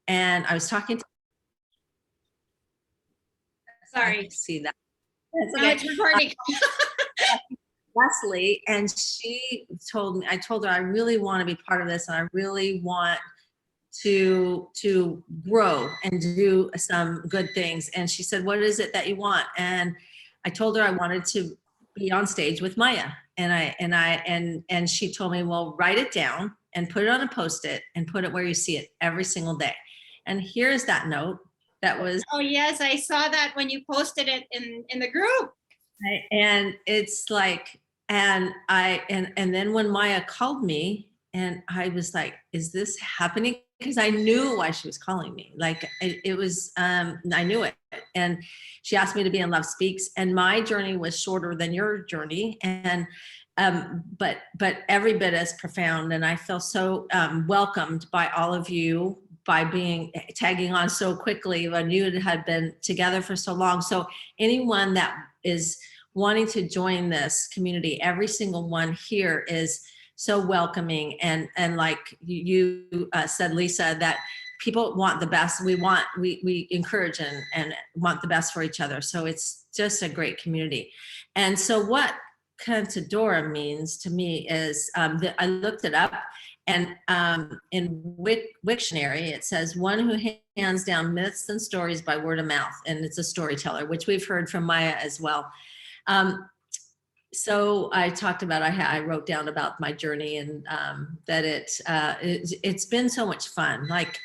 And I was talking to, Sorry. See that. It's recording. Lesley, and she told me, I told her I really want to be part of this, and I really want to grow and do some good things. And she said, what is it that you want? And I told her I wanted to be on stage with Maya. And she told me, well, write it down and put it on a Post-it and put it where you see it every single day. And here's that note that was. Oh yes, I saw that when you posted it in the group. And it's like, and then when Maya called me, and I was like, is this happening? Because I knew why she was calling me. Like it was, I knew it. And she asked me to be in Love Speaks, and my journey was shorter than your journey. And, but every bit as profound. And I feel so welcomed by all of you by tagging on so quickly when you had been together for so long. So anyone that is wanting to join this community, every single one here is so welcoming. And like you said, Lisa, that people want the best. We encourage and want the best for each other. So it's just a great community. And so what Cantadora means to me is that I looked it up, and in Wiktionary, it says one who hands down myths and stories by word of mouth. And it's a storyteller, which we've heard from Maya as well. So I talked about, I wrote down about my journey, and that it's been so much fun. Like,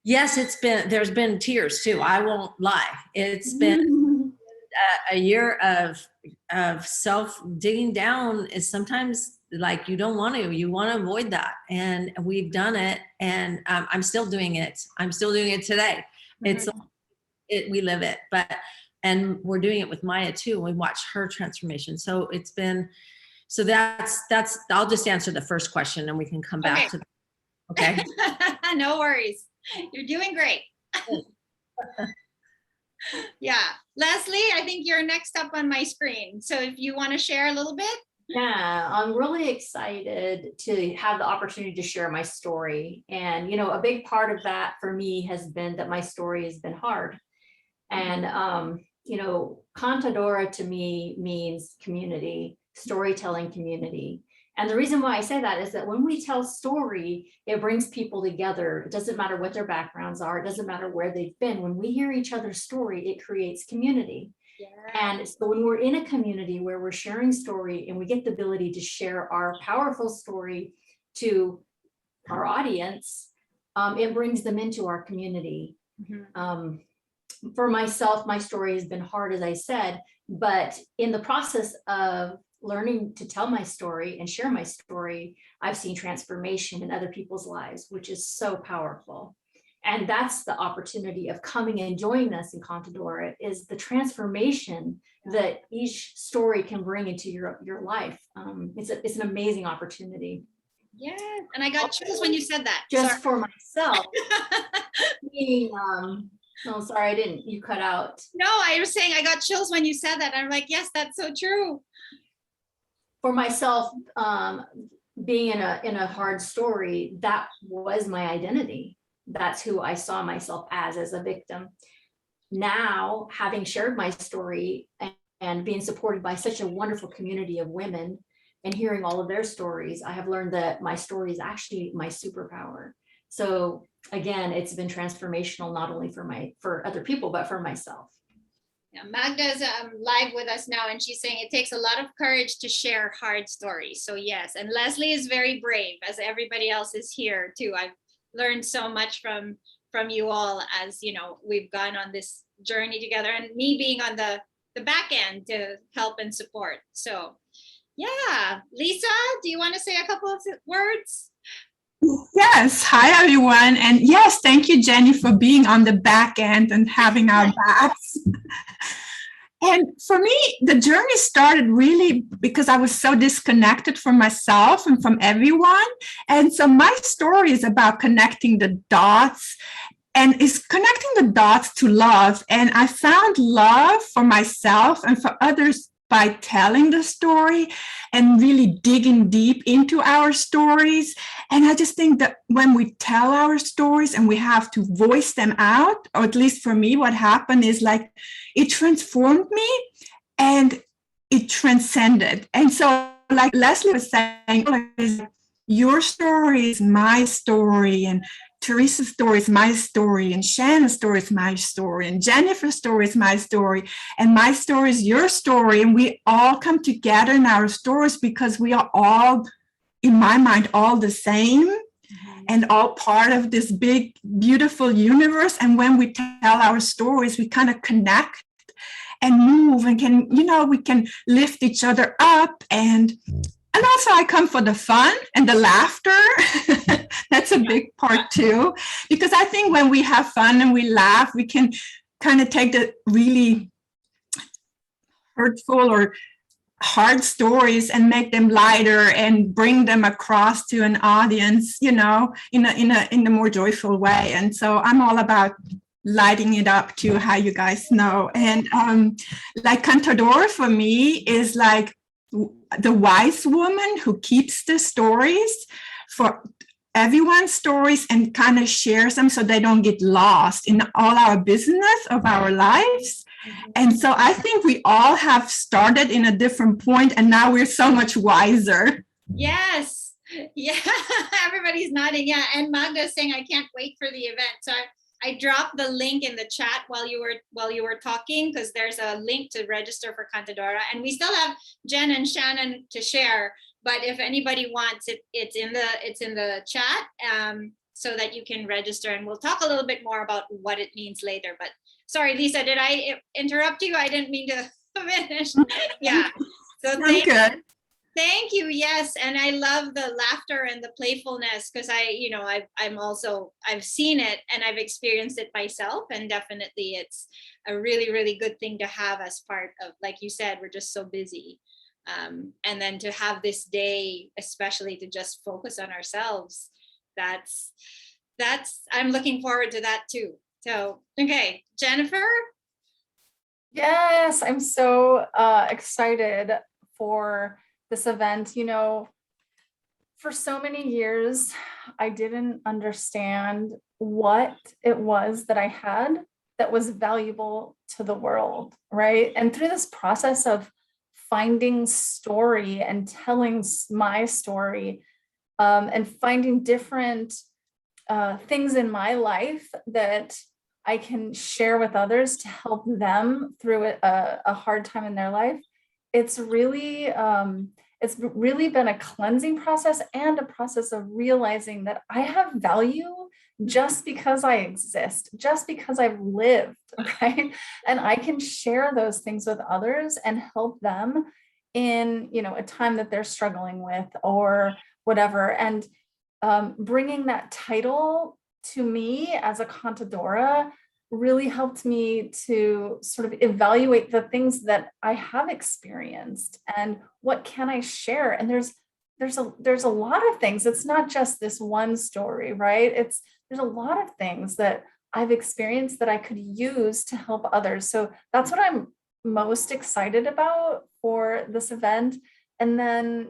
yes, there's been tears too. I won't lie. It's been a year of self digging down. Is sometimes like you want to avoid that. And we've done it, and I'm still doing it. I'm still doing it today. It's we live it, and we're doing it with Maya too. And we watch her transformation. So it's been, so that's, I'll just answer the first question and we can come back to that. Okay. No worries. You're doing great. Yeah. Lesley, I think you're next up on my screen. So if you want to share a little bit. Yeah, I'm really excited to have the opportunity to share my story. And, a big part of that for me has been that my story has been hard. And, Cantadora to me means community, storytelling community. And the reason why I say that is that when we tell story, it brings people together. It doesn't matter what their backgrounds are. It doesn't matter where they've been. When we hear each other's story, it creates community. Yeah. And so when we're in a community where we're sharing story and we get the ability to share our powerful story to our audience, it brings them into our community. For myself, my story has been hard, as I said, but in the process of learning to tell my story and share my story, I've seen transformation in other people's lives, which is so powerful. And that's the opportunity of coming and joining us in Cantadora, is the transformation that each story can bring into your life. It's an amazing opportunity. Yeah, and I got chills when you said that. Just for myself, being, no, sorry, I didn't. You cut out. No, I was saying I got chills when you said that. I'm like, yes, that's so true. For myself, being in a hard story, that was my identity. That's who I saw myself as a victim. Now, having shared my story and being supported by such a wonderful community of women and hearing all of their stories, I have learned that my story is actually my superpower. So again, it's been transformational, not only for other people, but for myself. Yeah, Magda's live with us now, and she's saying it takes a lot of courage to share hard stories. So yes, and Lesley is very brave, as everybody else is here too. I've learned so much from you all, as we've gone on this journey together, and me being on the back end to help and support. So yeah, Lisa, do you want to say a couple of words? Yes. Hi, everyone. And yes, thank you, Jenny, for being on the back end and having our backs. And for me, the journey started really because I was so disconnected from myself and from everyone. And so my story is about connecting the dots, and is connecting the dots to love. And I found love for myself and for others by telling the story and really digging deep into our stories. And I just think that when we tell our stories and we have to voice them out, or at least for me, what happened is like it transformed me and it transcended. And so, like Lesley was saying, your story is my story, and Teresa's story is my story, and Shannon's story is my story, and Jennifer's story is my story, and my story is your story. And we all come together in our stories because we are all, in my mind, all the same and all part of this big, beautiful universe. And when we tell our stories, we kind of connect and move and can, we can lift each other up. And also I come for the fun and the laughter. That's a big part too, because I think when we have fun and we laugh, we can kind of take the really hurtful or hard stories and make them lighter and bring them across to an audience, in a more joyful way. And so I'm all about lighting it up too, how you guys know. And like Cantadora for me is like the wise woman who keeps the stories for everyone's stories and kind of shares them so they don't get lost in all our business of our lives. And so I think we all have started in a different point and now we're so much wiser. Yes. Yeah. Everybody's nodding. Yeah. And Magda's saying, I can't wait for the event. So I dropped the link in the chat while you were talking, because there's a link to register for Cantadora, and we still have Jen and Shannon to share. But if anybody wants it, it's in the chat, so that you can register, and we'll talk a little bit more about what it means later. But sorry, Lisa, did I interrupt you? I didn't mean to finish. Yeah. So thank you. Yes. And I love the laughter and the playfulness, because I've seen it and I've experienced it myself. And definitely it's a really, really good thing to have as part of, like you said, we're just so busy. And then to have this day, especially to just focus on ourselves, that's I'm looking forward to that too. So, okay, Jennifer. Yes, I'm so excited for this event. For so many years, I didn't understand what it was that I had that was valuable to the world, right? And through this process of finding story and telling my story, and finding different things in my life that I can share with others to help them through a hard time in their life, it's really been a cleansing process and a process of realizing that I have value just because I exist, just because I've lived, right? And I can share those things with others and help them in, a time that they're struggling with or whatever. And bringing that title to me as a Cantadora really helped me to sort of evaluate the things that I have experienced and what can I share. And there's a lot of things. It's not just this one story, right? There's a lot of things that I've experienced that I could use to help others. So that's what I'm most excited about for this event. And then,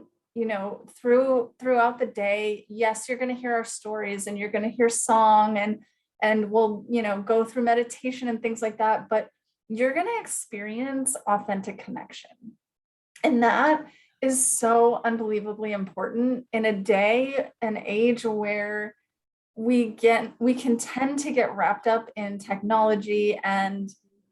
throughout the day, yes, you're going to hear our stories and you're going to hear song and we'll, go through meditation and things like that, but you're going to experience authentic connection. And that is so unbelievably important in a day and age where we can tend to get wrapped up in technology and,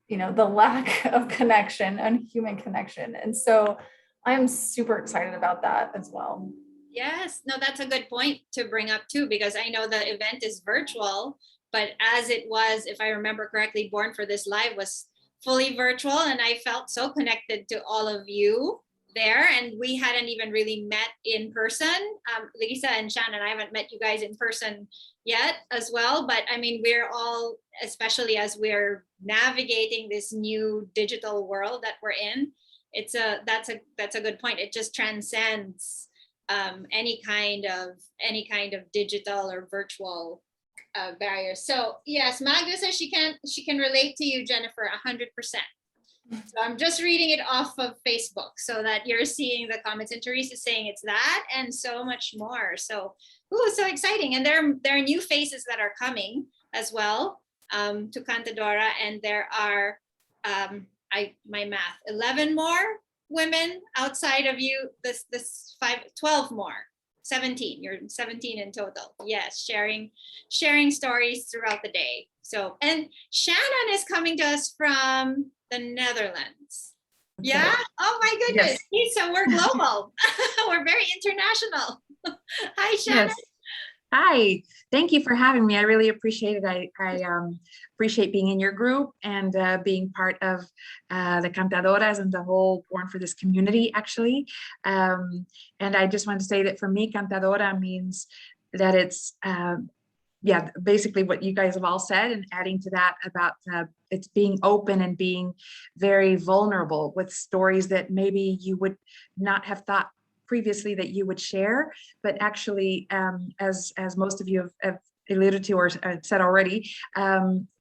the lack of connection and human connection. And so I'm super excited about that as well. Yes, no, that's a good point to bring up too, because I know the event is virtual, but as it was, if I remember correctly, Born for This Live was fully virtual, and I felt so connected to all of you there, and we hadn't even really met in person. Lisa and Shannon, I haven't met you guys in person yet as well, but I mean, we're all, especially as we're navigating this new digital world that we're in, that's a good point. It just transcends any kind of digital or virtual barriers. So yes, Magda says she can relate to you, Jennifer, 100%. So I'm just reading it off of Facebook so that you're seeing the comments, and Terese is saying it's that and so much more. So, ooh, so exciting. And there are new faces that are coming as well to Cantadora, and there are, my math, 11 more women outside of you, this 12 more. 17, you're 17 in total. Yes, sharing stories throughout the day. So, and Shannon is coming to us from the Netherlands. Yeah. Oh my goodness. Yes. So we're global. We're very international. Hi, Shannon. Yes. Hi, thank you for having me. I really appreciate it. I appreciate being in your group and being part of the Cantadoras and the whole Born for This community, actually. And I just want to say that for me, Cantadora means that it's, yeah, basically what you guys have all said, and adding to that about it's being open and being very vulnerable with stories that maybe you would not have thought previously that you would share, but actually, as most of you have alluded to or said already,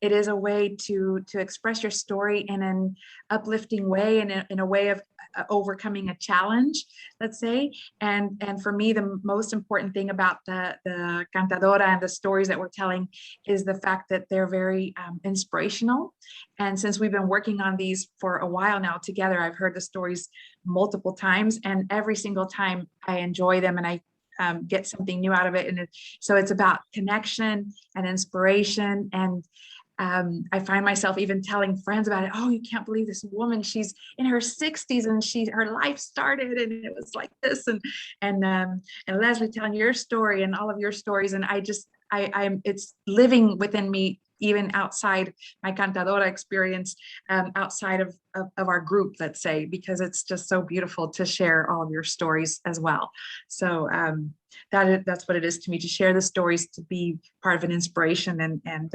it is a way to express your story in an uplifting way, and in a way of overcoming a challenge, let's say. And for me, the most important thing about the Cantadora and the stories that we're telling is the fact that they're very inspirational. And since we've been working on these for a while now together, I've heard the stories multiple times, and every single time I enjoy them, and I get something new out of it. And so it's about connection and inspiration. And I find myself even telling friends about it. Oh, you can't believe this woman, she's in her 60s and her life started and it was like this. And Lesley telling your story and all of your stories. And it's living within me, even outside my Cantadora experience, outside of our group, let's say, because it's just so beautiful to share all of your stories as well. So that's what it is to me, to share the stories, to be part of an inspiration, and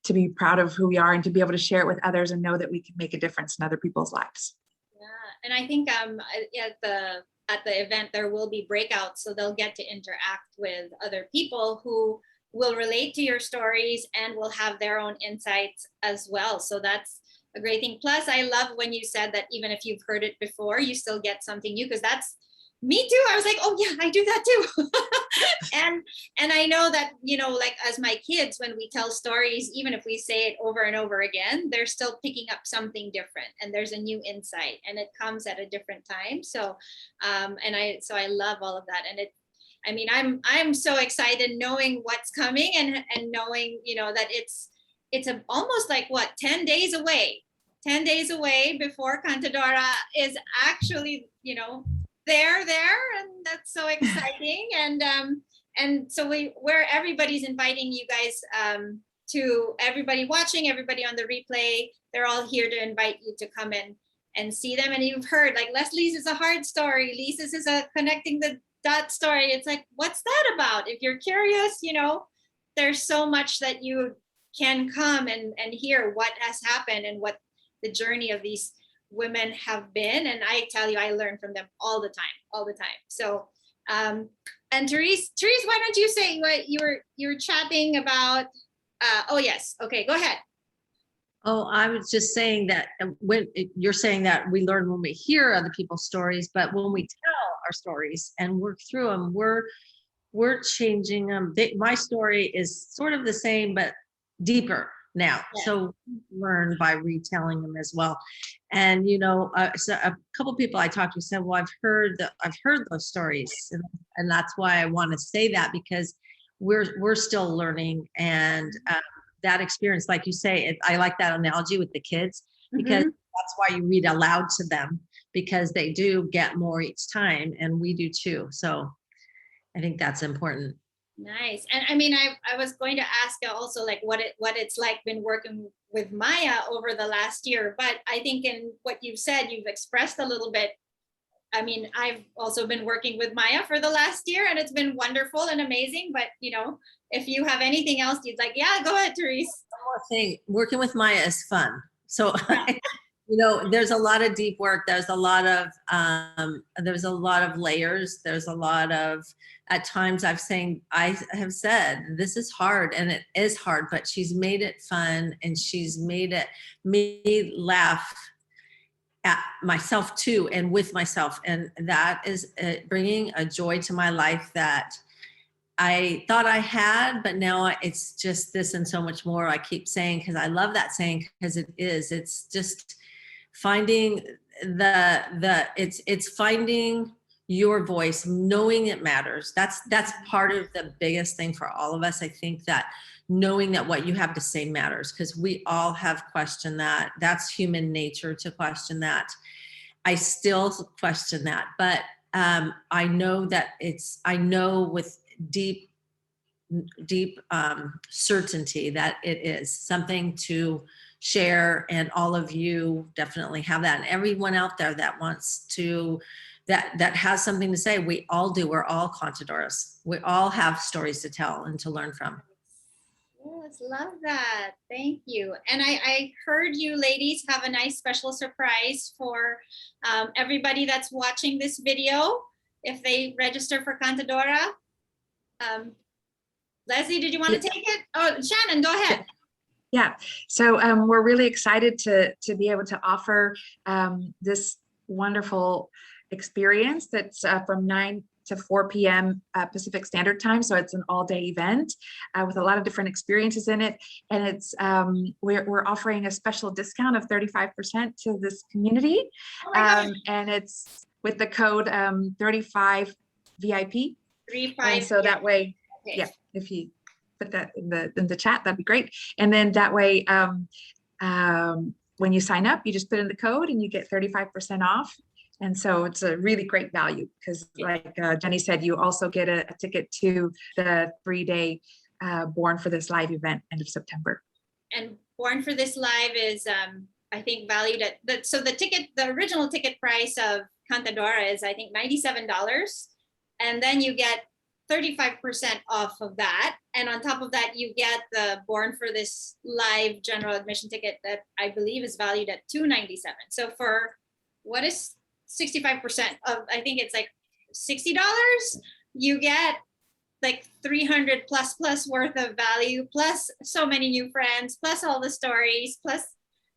to be proud of who we are, and to be able to share it with others and know that we can make a difference in other people's lives. Yeah, and I think at the event there will be breakouts, so they'll get to interact with other people who will relate to your stories and will have their own insights as well. So that's a great thing. Plus, I love when you said that even if you've heard it before, you still get something new, because that's me too. I was like, oh yeah, I do that too. and I know that, like as my kids, when we tell stories, even if we say it over and over again, they're still picking up something different, and there's a new insight, and it comes at a different time. So, I love all of that. And I'm so excited knowing what's coming, and knowing, that it's almost like 10 days away before Cantadora is actually, there, and that's so exciting. And so where everybody's inviting you guys, to everybody watching, everybody on the replay, they're all here to invite you to come in and see them. And you've heard, like, Leslie's is a hard story, Lisa's is a connecting the dot story. It's like, what's that about? If you're curious, there's so much that you can come and hear what has happened and what the journey of these women have been. And I tell you, I learn from them all the time. So, and Terese, why don't you say what you were chatting about? Oh yes, okay, go ahead. Oh, I was just saying that when you're saying that we learn when we hear other people's stories, but when we tell our stories and work through them, we're changing them. My story is sort of the same, but deeper now. Yeah. So learn by retelling them as well. And so a couple people I talked to said, "Well, I've heard those stories," and that's why I want to say that, because we're still learning. And that experience, like you say, I like that analogy with the kids, because that's why you read aloud to them, because they do get more each time, and we do too. So I think that's important. Nice. And I was going to ask also, like, what it's like been working with Maya over the last year, but I think in what you've said, you've expressed a little bit. I've also been working with Maya for the last year, and it's been wonderful and amazing. But if you have anything else you'd like, yeah, go ahead, Terese. One more thing, working with Maya is fun. So there's a lot of deep work. There's a lot of layers. There's a lot of, at times I have said, this is hard, and it is hard, but she's made it fun, and she's made me laugh at myself too, and with myself. And that is bringing a joy to my life that I thought I had, but now it's just this and so much more. I keep saying, because I love that saying, because it's just finding it's finding your voice, knowing it matters. That's part of the biggest thing for all of us. I think that knowing that what you have to say matters, because we all have questioned that. That's human nature to question that. I still question that, but I know that I know with deep certainty that it is something to share, and all of you definitely have that, and everyone out there that wants to, that has something to say. We all do. We're all Cantadoras. We all have stories to tell and to learn from. Yes, love that. Thank you. And I heard you ladies have a nice special surprise for everybody that's watching this video if they register for Cantadora. Lesley, did you want to take it? Oh, Shannon, go ahead. Yeah, so we're really excited to be able to offer this wonderful experience that's from 9 to 4 p.m. Pacific Standard Time. So it's an all-day event with a lot of different experiences in it. And it's we're offering a special discount of 35% to this community. And it's with the code 35 VIP. 35. And so that way, okay. Yeah, if you put that in the chat, that'd be great. And then that way, when you sign up, you just put in the code and you get 35% off. And so it's a really great value, because like Jenny said, you also get a ticket to the 3-day Born for This Live event end of September. And Born for This Live is, I think, valued at the original ticket price of Cantadora is, I think, $97. And then you get 35% off of that. And on top of that, you get the Born for This Live general admission ticket that I believe is valued at $297. So for what is 65% of, I think it's like $60, you get like 300 plus worth of value, plus so many new friends, plus all the stories, plus,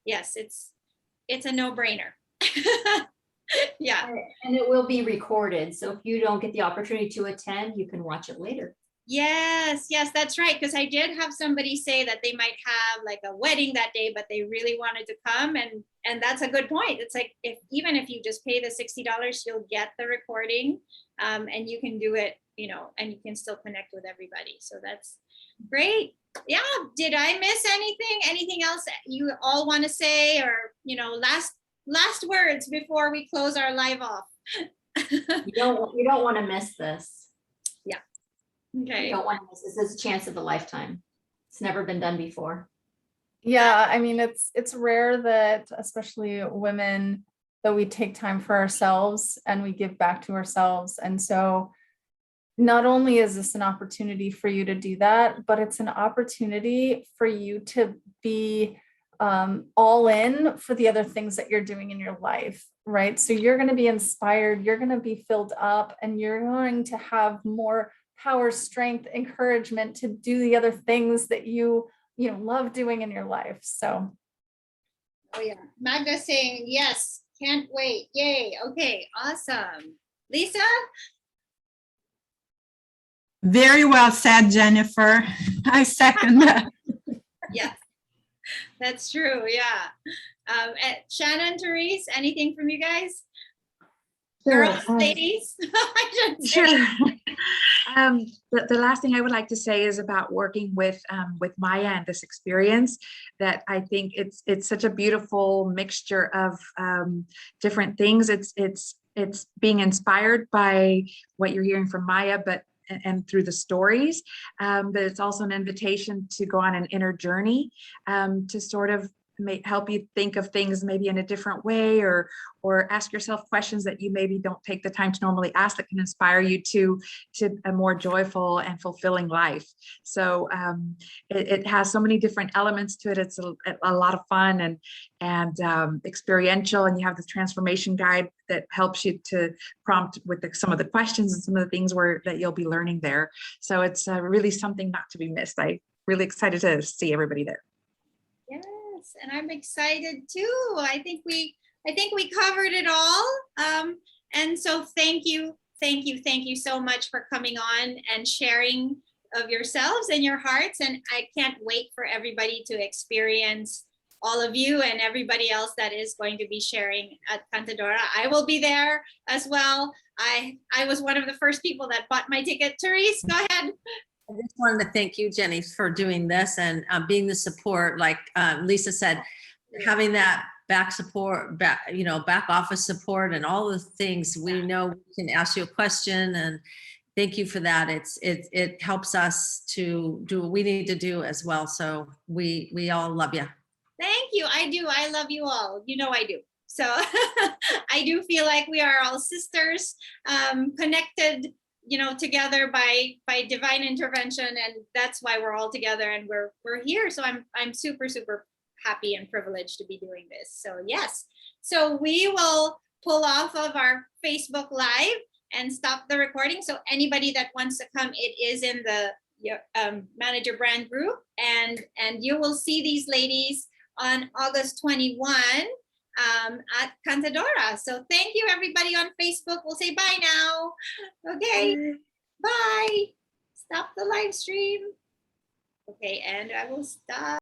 yes, it's a no-brainer. Yeah. And it will be recorded. So if you don't get the opportunity to attend, you can watch it later. Yes, that's right. Because I did have somebody say that they might have like a wedding that day, but they really wanted to come. And that's a good point. It's like, even if you just pay the $60, you'll get the recording and you can do it, and you can still connect with everybody. So that's great. Yeah. Did I miss anything? Anything else you all want to say, or, last words before we close our live off? You don't want to miss this. Okay. You don't want to miss this. This is a chance of a lifetime. It's never been done before. Yeah, I mean, it's rare that, especially women, that we take time for ourselves and we give back to ourselves. And so not only is this an opportunity for you to do that, but it's an opportunity for you to be all in for the other things that you're doing in your life, right? So you're going to be inspired, you're going to be filled up, and you're going to have more power, strength, encouragement to do the other things that you love doing in your life. So, oh yeah, Magda's saying yes, can't wait, yay. Okay, awesome. Lisa? Very well said, Jennifer. I second that. Yes, that's true. Yeah. Shannon, Terese, anything from you guys? Sure. Girls, ladies? Sure. The last thing I would like to say is about working with Maya and this experience, that I think it's such a beautiful mixture of different things. It's being inspired by what you're hearing from Maya, and through the stories, but it's also an invitation to go on an inner journey to sort of help you think of things maybe in a different way, or ask yourself questions that you maybe don't take the time to normally ask, that can inspire you to a more joyful and fulfilling life. So it has so many different elements to it. It's a lot of fun and experiential, and you have the transformation guide that helps you to prompt with some of the questions and some of the things that you'll be learning there. So it's really something not to be missed. I'm really excited to see everybody there. Yes, and I'm excited too. I think we I think we covered it all. And so thank you so much for coming on and sharing of yourselves and your hearts. And I can't wait for everybody to experience all of you and everybody else that is going to be sharing at Cantadora. I will be there as well. I was one of the first people that bought my ticket. Terese, go ahead. I just wanted to thank you, Jenny, for doing this and being the support. Like Lisa said, having that back support, back office support, and all the things. We know we can ask you a question, and thank you for that. It helps us to do what we need to do as well. So we all love you. Thank you. I do. I love you all. You know I do. So I do feel like we are all sisters, connected, together by divine intervention, and that's why we're all together and we're here. So I'm super, super happy and privileged to be doing this. So yes. So we will pull off of our Facebook Live and stop the recording. So anybody that wants to come, it is in the Manager Brand group, and you will see these ladies on August 21 at Cantadora. So thank you, everybody on Facebook. We'll say bye now. Okay, bye. Stop the live stream. Okay, and I will stop.